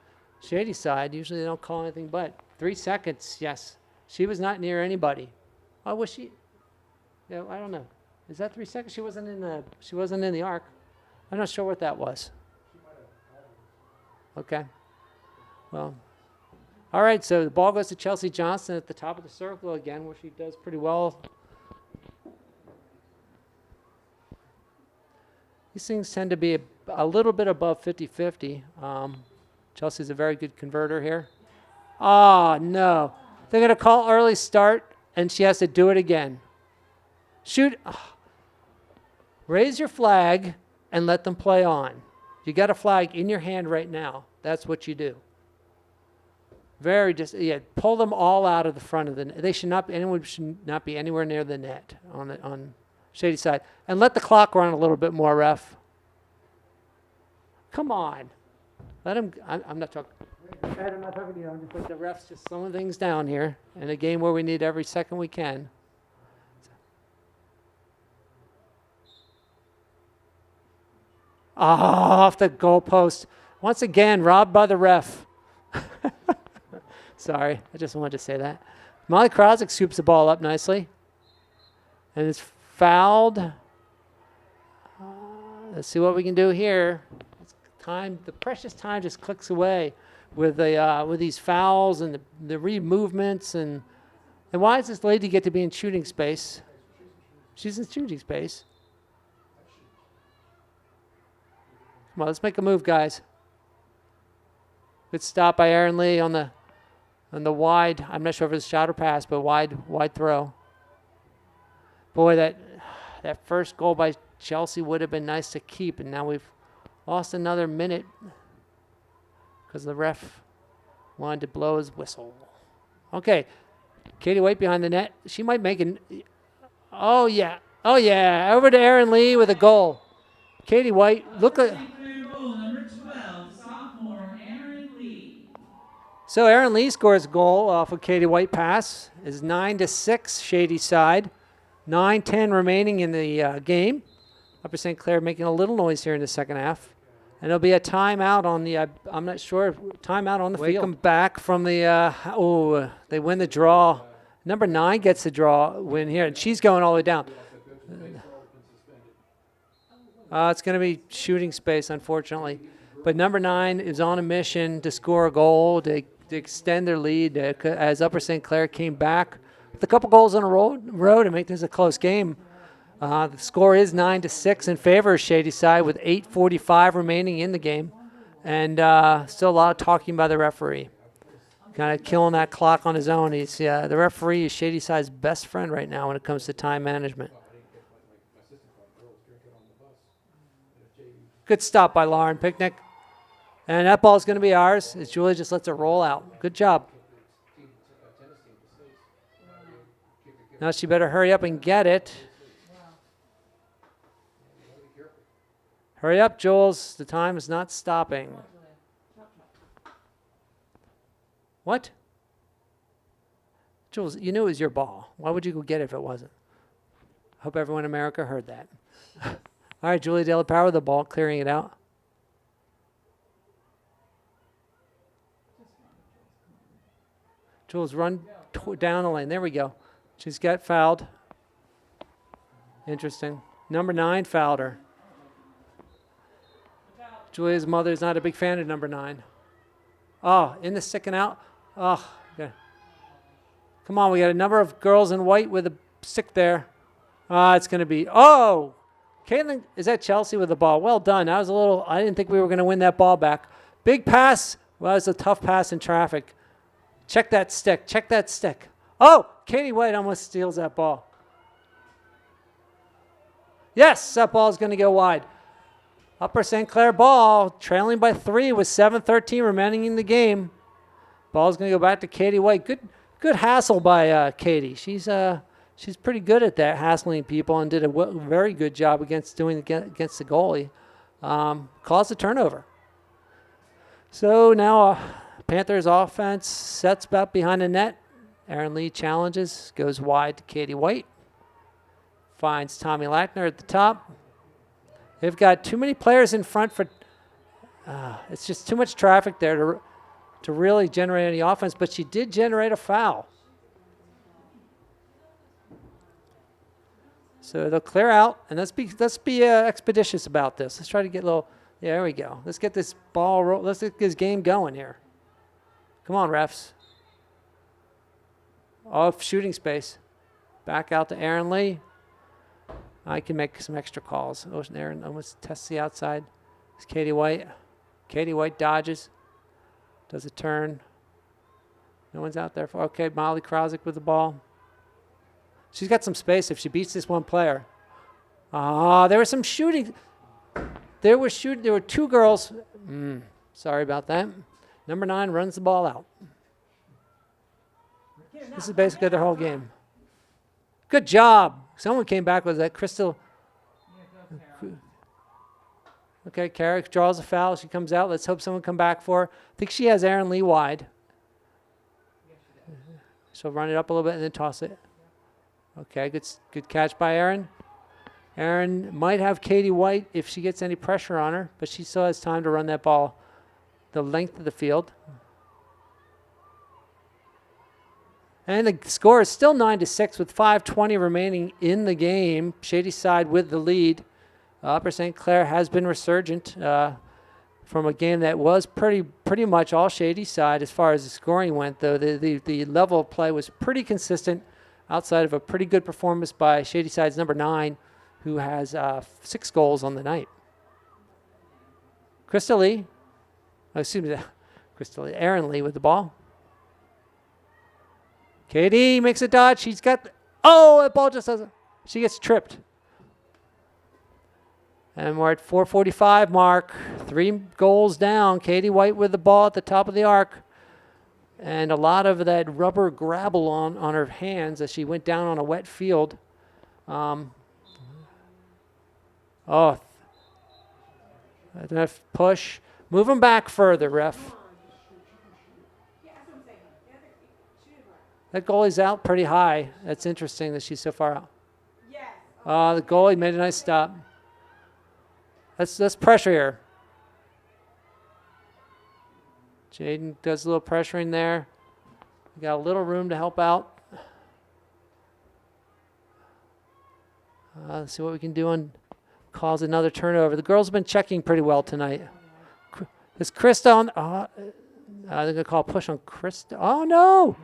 Shadyside. Usually they don't call anything but 3 seconds. Yes. She was not near anybody. Oh, was she? Yeah, I don't know. Is that 3 seconds? She wasn't in the arc. I'm not sure what that was. Okay. Well, all right, so the ball goes to Chelsea Johnston at the top of the circle again, where she does pretty well. These things tend to be a little bit above 50-50. Chelsea's a very good converter here. Oh, no. They're going to call early start, and she has to do it again. Shoot. Oh. Raise your flag and let them play on. You got a flag in your hand right now. That's what you do. Pull them all out of the front of the net. Anyone should not be anywhere near the net on Shadyside. And let the clock run a little bit more, ref. Come on. Let him. I'm not talking. I'm not talking to you. I'm just like the refs just slowing things down here in a game where we need every second we can. Off the goalpost. Once again, robbed by the ref. Sorry, I just wanted to say that. Molly Krosick scoops the ball up nicely. And it's fouled. Let's see what we can do here. Time, the precious time just clicks away with these fouls and the re-movements. And why does this lady get to be in shooting space? She's in shooting space. Come on, let's make a move, guys. Good stop by Aaron Lee on the wide. I'm not sure if it's shot or pass, but wide throw. Boy, that first goal by Chelsea would have been nice to keep, and now we've lost another minute because the ref wanted to blow his whistle. Okay, Katie White behind the net. She might make it. Oh yeah, over to Aaron Lee with a goal. Katie White, look at. Goal number 12, sophomore Aaron Lee. So Aaron Lee scores a goal off of Katie White pass. Is 9-6 Shadyside. 9:10 remaining in the game. Upper St. Clair making a little noise here in the second half. And there'll be a timeout on the, I'm not sure, timeout on the field. Welcome back from the, they win the draw. Number 9 gets the draw win here, and she's going all the way down. It's going to be shooting space, unfortunately. But number 9 is on a mission to score a goal, to extend their lead, as Upper St. Clair came back with a couple goals on a road to make this a close game. The score is 9-6 in favor of Shadyside with 8:45 remaining in the game. And still a lot of talking by the referee. Kind of killing that clock on his own. He's the referee is Shadyside's best friend right now when it comes to time management. Good stop by Lauren Picnic. And that ball is going to be ours as Julie just lets it roll out. Good job. Now she better hurry up and get it. Hurry up, Jules. The time is not stopping. What? Jules, you knew it was your ball. Why would you go get it if it wasn't? I hope everyone in America heard that. All right, Julie De La Power with the ball, clearing it out. Jules, run down the lane. There we go. She's got fouled. Interesting. Number 9 fouled her. Julia's mother is not a big fan of number 9. Oh, in the sticking out. Oh, okay. Come on, we got a number of girls in white with a stick there. It's going to be, oh! Caitlin, is that Chelsea with the ball? Well done. That was a little, I didn't think we were going to win that ball back. Big pass. Well, it's a tough pass in traffic. Check that stick. Check that stick. Oh, Katie White almost steals that ball. Yes, that ball is going to go wide. Upper St. Clair ball, trailing by 3 with 7:13 remaining in the game. Ball's going to go back to Katie White. Good hassle by Katie. She's pretty good at that, hassling people, and did a very good job against the goalie. Caused a turnover. So now Panthers offense sets up behind the net. Aaron Lee challenges, goes wide to Katie White. Finds Tommy Lackner at the top. They've got too many players in front for. It's just too much traffic there to really generate any offense. But she did generate a foul. So they'll clear out, and let's be expeditious about this. Let's try to get a little. Yeah, there we go. Let's get this ball. Let's get this game going here. Come on, refs. Off shooting space. Back out to Aaron Lee. I can make some extra calls. Ocean Aaron almost tests the outside. It's Katie White. Katie White dodges. Does a turn. No one's out there. Okay, Molly Krosick with the ball. She's got some space if she beats this one player. There was some shooting. There were 2 girls. Sorry about that. Number 9 runs the ball out. This is basically their whole game. Good job. Someone came back with that Crystal. Okay, Carrick draws a foul. She comes out. Let's hope someone come back for her. I think she has Aaron Lee wide. She'll run it up a little bit and then toss it. Okay, good catch by Aaron. Aaron might have Katie White if she gets any pressure on her, but she still has time to run that ball the length of the field. And the score is still 9-6 with 5:20 remaining in the game. Shadyside with the lead. Upper St. Clair has been resurgent from a game that was pretty much all Shadyside as far as the scoring went, though the level of play was pretty consistent outside of a pretty good performance by Shadyside's number 9, who has 6 goals on the night. Aaron Lee with the ball. Katie makes a dodge. She's got, the ball just doesn't, she gets tripped. And we're at 4:45 mark. 3 goals down. Katie White with the ball at the top of the arc. And a lot of that rubber grabble on her hands as she went down on a wet field. Enough push. Move them back further, ref. That goalie's out pretty high. That's interesting that she's so far out. The goalie made a nice stop. That's pressure here. Jaden does a little pressuring there. We got a little room to help out. Let's see what we can do and cause another turnover. The girls have been checking pretty well tonight. Is Krista on? They're going to call a push on Krista. Oh, no.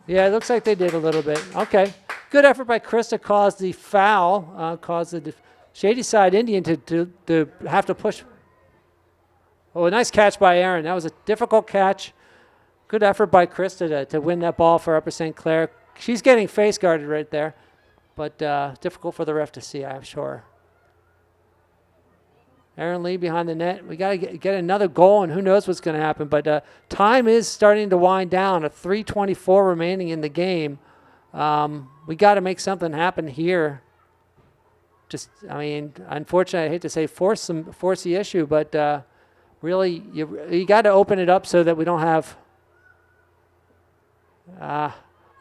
Yeah, it looks like they did a little bit. Okay. Good effort by Krista caused the foul, caused the Shadyside Indian to have to push. Oh, a nice catch by Aaron. That was a difficult catch. Good effort by Krista to win that ball for Upper St. Clair. She's getting face guarded right there, but difficult for the ref to see, I'm sure. Aaron Lee behind the net. We got to get another goal, and who knows what's going to happen. But time is starting to wind down. 3:24 remaining in the game. We got to make something happen here. Unfortunately, I hate to say force the issue, but really, you got to open it up so that we don't have.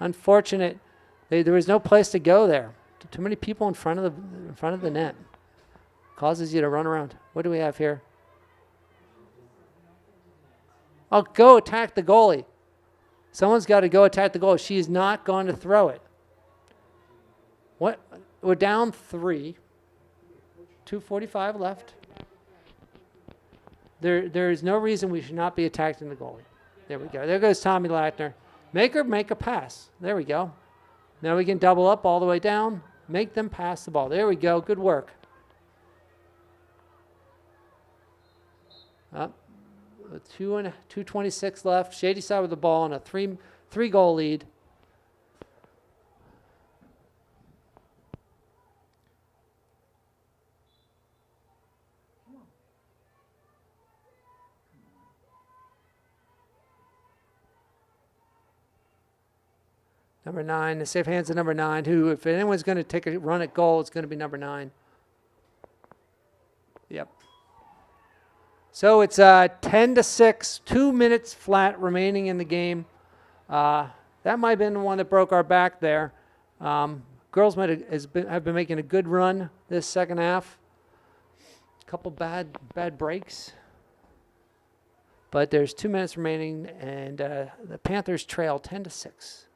Unfortunate. There was no place to go there. Too many people in front of the net. Causes you to run around. What do we have here? Oh, go attack the goalie. Someone's got to go attack the goalie. She is not going to throw it. What? We're down 3. 2:45 left. There is no reason we should not be attacking the goalie. There we go. There goes Tommy Lackner. Make a pass. There we go. Now we can double up all the way down. Make them pass the ball. There we go. Good work. 2:26 left. Shadyside with the ball and a three goal lead. Number 9, the safe hands of number 9, who, if anyone's going to take a run at goal, it's going to be number 9. Yep. So it's 10-6, 2 minutes flat remaining in the game. That might have been the one that broke our back there. Girls have been making a good run this second half. A couple bad breaks. But there's 2 minutes remaining, and the Panthers trail 10-6.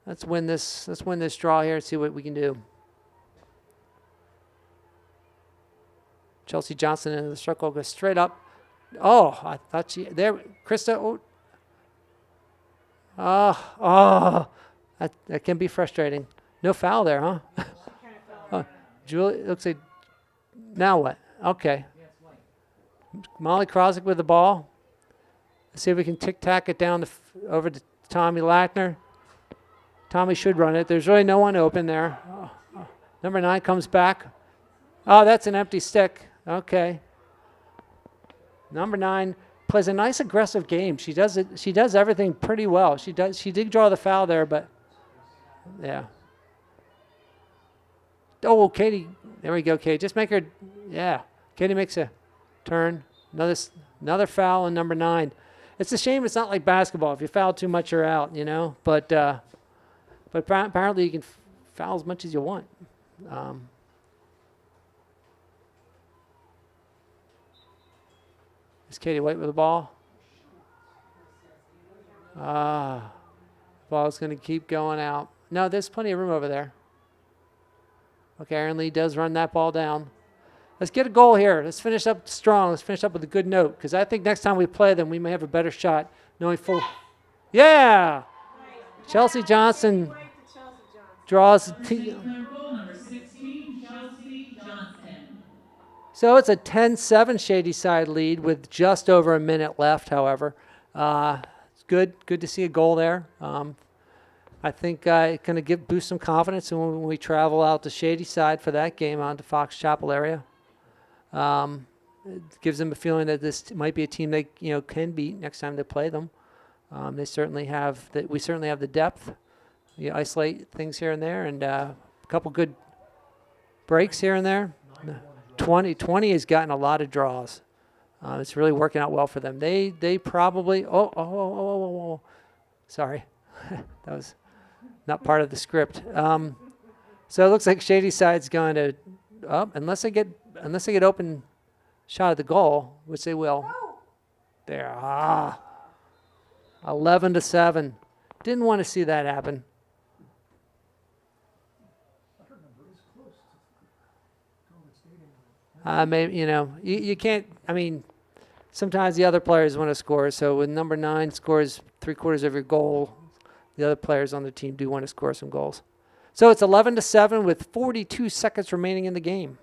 Let's win this draw here and see what we can do. Chelsea Johnson into the circle, goes straight up. Oh, I thought there. Krista. That can be frustrating. No foul there, huh? Julie, looks like. Now what? Okay. Molly Krosick with the ball. Let's see if we can tic-tac it down over to Tommy Lackner. Tommy should run it. There's really no one open there. Number 9 comes back. Oh, that's an empty stick. Okay. Number 9 plays a nice aggressive game. She does everything pretty well. She did draw the foul there, but yeah. Oh, Katie. There we go, Katie. Just make her. Yeah. Katie makes a turn. Another foul on number 9. It's a shame it's not like basketball. If you foul too much, you're out, But apparently you can foul as much as you want. Is Katie White with the ball? Ball's going to keep going out. No, there's plenty of room over there. Okay, Aaron Lee does run that ball down. Let's get a goal here. Let's finish up strong. Let's finish up with a good note, because I think next time we play them, we may have a better shot knowing full. Yeah! Chelsea Johnson Right to Chelsea Johnson. draws. Number 16, Chelsea Johnson. So it's a 10-7 Shadyside lead with just over a minute left, however. It's good to see a goal there. I think it's going to boost some confidence when we travel out to Shadyside for that game on to Fox Chapel area. It gives them a feeling that this might be a team they can beat next time they play them. They certainly have we certainly have the depth. You isolate things here and there, and a couple good breaks here and there. 20 has gotten a lot of draws. It's really working out well for them. They probably sorry, that was not part of the script. So it looks like Shadyside's going to unless they get open shot at the goal, which they will. There, 11-7. Didn't want to see that happen. I remember it was close to Golden State. Maybe you can't. I mean, sometimes the other players want to score. So when number 9 scores 3/4 of your goal, the other players on the team do want to score some goals. So it's 11-7 with 42 seconds remaining in the game.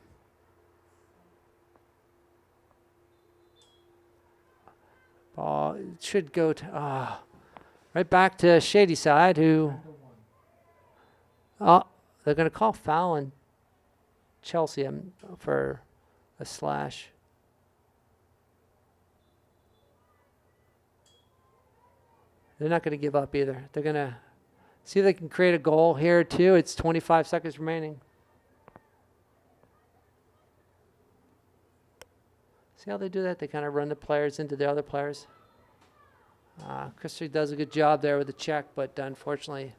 Ball should go to right back to Shadyside, who they're going to call foul on Chelsea for a slash. They're not going to give up either. They're going to see if they can create a goal here too. It's 25 seconds remaining. See how they do that? They kind of run the players into the other players. Christie does a good job there with the check, but unfortunately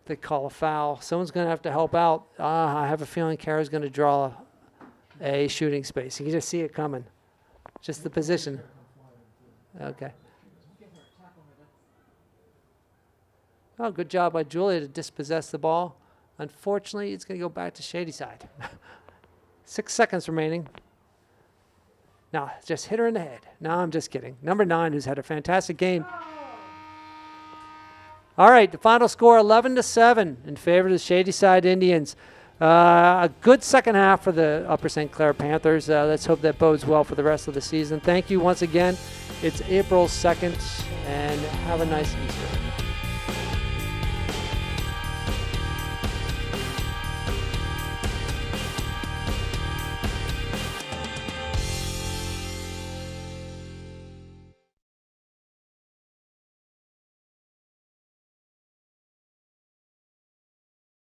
they call a foul. Someone's going to have to help out. I have a feeling Kara's going to draw a shooting space. You can just see it coming. Just the position. Okay. Oh, good job by Julia to dispossess the ball. Unfortunately, it's going to go back to Shadyside. 6 seconds remaining. No, just hit her in the head. No, I'm just kidding. Number 9, who's had a fantastic game. All right, the final score, 11-7 in favor of the Shadyside Indians. A good second half for the Upper St. Clair Panthers. Let's hope that bodes well for the rest of the season. Thank you once again. It's April 2nd, and have a nice Easter.